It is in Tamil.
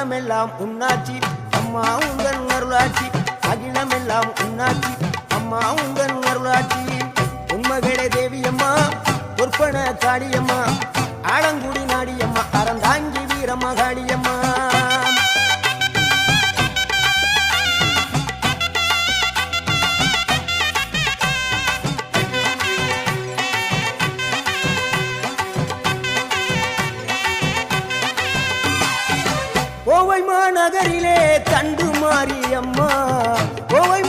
அகிலமெல்லாம் உன்னாட்சி அம்மா உங்கள் அருளாட்சி அகிலமெல்லாம் உன்னாட்சி அம்மா உங்கள் அருளாட்சி உண்மகளே தேவியம்மா பொற்பன காளியம்மா ஆலங்குடி நாடியம்மா அறந்தாங்கி வீரம்மா காளியம்மா கோவை மாநகரிலே தண்டு மாரியம்மா கோவை